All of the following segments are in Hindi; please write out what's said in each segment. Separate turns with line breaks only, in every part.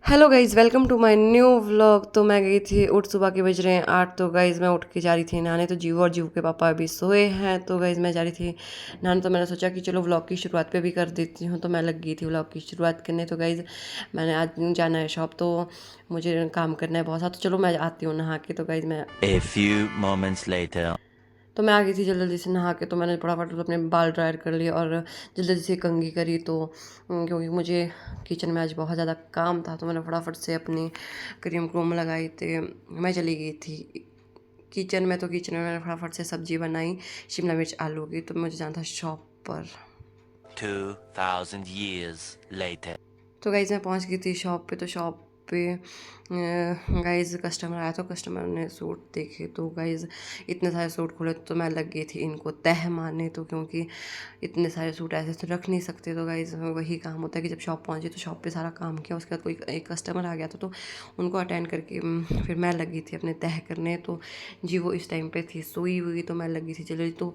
Hello guys, welcome to my new vlog. तो मैं गई थी सुबह के बज रहे हैं 8। तो गाइज़ मैं उठ के जा रही थी नहाने। तो जीव और जीव के पापा अभी सोए हैं। तो गाइज़ मैं जा रही थी नहाने। तो मैंने सोचा कि चलो व्लॉग की शुरुआत पे भी कर देती हूँ। तो मैं लग गई थी व्लॉग की शुरुआत करने। तो गाइज़ मैंने आज जाना है शॉप, तो मुझे काम करना है बहुत सारा। तो चलो मैं आती हूँ नहा के। तो गाइज़ मैं
A few moments later.
आ गई थी जल्दी जल्दी से नहा के। तो मैंने फटाफट अपने बाल ड्रायर कर लिए और जल्दी जल्दी से कंघी करी। तो क्योंकि मुझे किचन में आज बहुत ज़्यादा काम था, तो मैंने फटाफट से अपनी क्रीम क्रोम लगाई। तो मैं चली गई थी किचन में। तो किचन में मैंने फटाफट से सब्जी बनाई, शिमला मिर्च आलू की। तो मुझे जाना था शॉप पर।
2000 years later.
तो गाइज़ मैं पहुंच गई थी शॉप पे। तो शॉप पे गाइज़ कस्टमर आया। तो कस्टमर ने सूट देखे। तो गाइज़ इतने सारे सूट खोले। तो मैं लग गई थी इनको तह मारने। तो क्योंकि इतने सारे सूट ऐसे तो रख नहीं सकते। तो गाइज़ वही काम होता है कि जब शॉप पहुंची तो शॉप पे सारा काम किया। उसके बाद कोई एक कस्टमर आ गया था, तो उनको अटेंड करके फिर मैं लगी थी अपने तह करने। तो जी वो इस टाइम पे थी सोई हुई। तो मैं लगी थी चलो। तो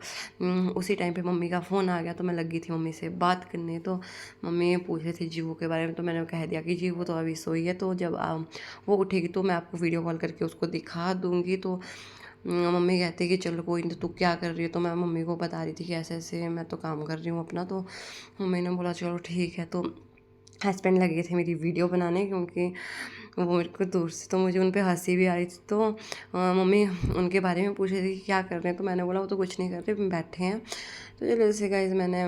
उसी टाइम पे मम्मी का फ़ोन आ गया। तो मैं लगी थी मम्मी से बात करने। तो मम्मी पूछ रही थी जीवो के बारे में। तो मैंने कह दिया कि जीवो तो अभी सोई है, तो जब वो उठेगी तो मैं आपको वीडियो कॉल करके उसको दिखा दूँगी। तो मम्मी कहती कि चलो कोई नहीं, तो तू क्या कर रही है। तो मैं मम्मी को बता रही थी कि ऐसे ऐसे मैं तो काम कर रही हूँ अपना। तो मम्मी ने बोला चलो ठीक है। तो हस्बैंड लगे थे मेरी वीडियो बनाने, क्योंकि वो मेरे को दूर से तो मुझे उन पे हंसी भी आ रही थी। तो मम्मी उनके बारे में पूछ रही थी कि क्या कर रहे हैं। तो मैंने बोला वो तो कुछ नहीं कर रहे, बैठे हैं। तो चलो जैसे गाइज मैंने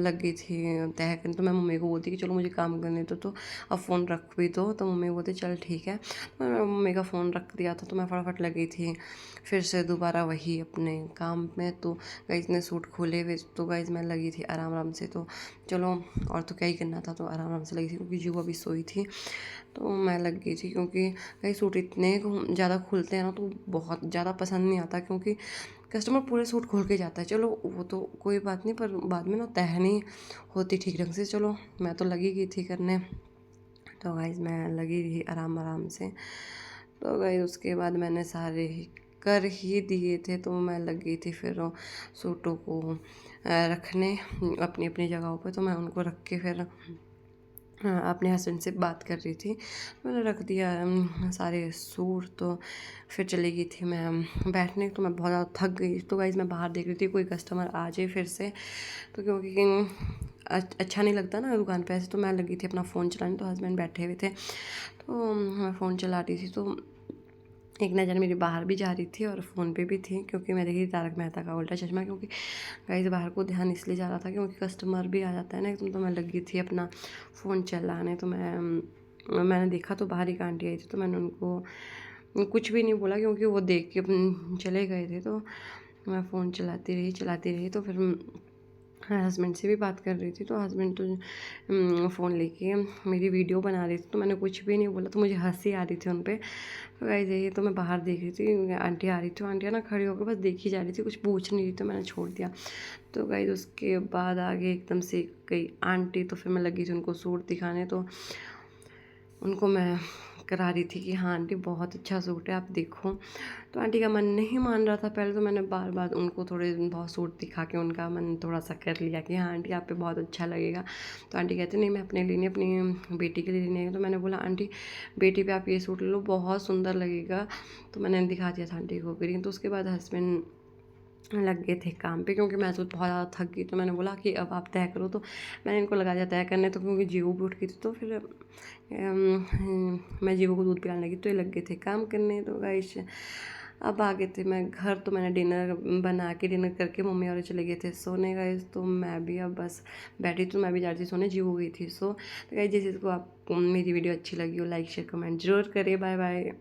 लग गई थी तय करने। तो मैं मम्मी को बोलती कि चलो मुझे काम करने दो, तो अब फ़ोन रख भी दो। तो मम्मी बोलती चल ठीक है। तो मैंने मम्मी का फ़ोन रख दिया था। तो मैं फटाफट लगी थी फिर से दोबारा वही अपने काम में। तो गाइज ने सूट खोले हुए। तो गाइज मैं लगी थी आराम आराम से। तो चलो और तो क्या ही करना था। तो आराम आराम से लगी थी क्योंकि जीव अभी सोई थी। तो मैं लग गई थी क्योंकि कई सूट इतने ज़्यादा खुलते हैं ना, तो बहुत ज़्यादा पसंद नहीं आता। क्योंकि कस्टमर पूरे सूट खोल के जाता है। चलो वो तो कोई बात नहीं, पर बाद में ना तह नहीं होती ठीक ढंग से। चलो मैं तो लगी गई थी करने। तो गाइज मैं लगी रही आराम आराम से। तो गाइज उसके बाद मैंने सारे ही कर ही दिए थे। तो मैं लग गई थी फिर सूटों को रखने अपनी अपनी जगहों पे। तो मैं उनको रख के फिर अपने हस्बैंड से बात कर रही थी। मैंने रख दिया सारे सूट। तो फिर चली गई थी मैं बैठने। तो मैं बहुत ज़्यादा थक गई। तो गाइज़ मैं बाहर देख रही थी कोई कस्टमर आ जाए फिर से। तो क्योंकि अच्छा नहीं लगता ना दुकान पे ऐसे। तो मैं लगी थी अपना फ़ोन चलाने। तो हस्बैंड बैठे हुए थे। तो मैं फ़ोन चला रही थी। तो एक नज़र मेरी बाहर भी जा रही थी और फ़ोन पे भी थी, क्योंकि मैं देख रही थी तारक मेहता का उल्टा चश्मा। क्योंकि गाइस बाहर को ध्यान इसलिए जा रहा था क्योंकि कस्टमर भी आ जाता है ना एकदम। तो मैं लगी थी अपना फ़ोन चलाने। तो मैंने देखा तो बाहर एक आंटी आई थी। तो मैंने उनको कुछ भी नहीं बोला क्योंकि वो देख के चले गए थे। तो मैं फ़ोन चलाती रही। तो फिर हस्बैंड से भी बात कर रही थी। तो हस्बैंड तो फ़ोन लेके मेरी वीडियो बना रही थी। तो मैंने कुछ भी नहीं बोला। तो मुझे हंसी आ रही थी उन पे। तो गाइस ये तो मैं बाहर देख रही थी, आंटी आ रही थी। आंटियाँ ना खड़ी होकर बस देखी जा रही थी, कुछ पूछ नहीं रही। तो मैंने छोड़ दिया। तो गाइस उसके बाद आगे एकदम से गई आंटी। तो फिर मैं लगी थी उनको सूट दिखाने। तो उनको मैं करा रही थी कि हाँ आंटी बहुत अच्छा सूट है, आप देखो। तो आंटी का मन नहीं मान रहा था पहले। तो मैंने बार बार उनको थोड़े बहुत सूट दिखा के उनका मन थोड़ा सा कर लिया कि हाँ आंटी आप पे बहुत अच्छा लगेगा। तो आंटी कहते नहीं मैं अपने लिए नहीं, अपनी बेटी के लिए लेने है। तो मैंने बोला आंटी बेटी पे आप ये सूट ले लो, बहुत सुंदर लगेगा। तो मैंने दिखा दिया था आंटी को ग्रीन। तो उसके बाद हस्बैंड लग गए थे काम पे क्योंकि मैं तो बहुत ज़्यादा थक गई। तो मैंने बोला कि अब आप तय करो। तो मैंने इनको लगा दिया तय करने। तो क्योंकि जीवो भी उठ गई थी। तो फिर मैं जीवो को दूध पिलाने लगी। तो ये लग गए थे काम करने। तो गाइस अब आ गए थे मैं घर। तो मैंने डिनर करके मम्मी और चले गए थे सोने। गाइस तो मैं भी अब बस बैठी। तो मैं भी जा रही थी सोने, जीवो गई थी सो। तो गाइस जिस चीज़ को आपको मेरी वीडियो अच्छी लगी हो लाइक शेयर कमेंट जरूर करिए। Bye bye.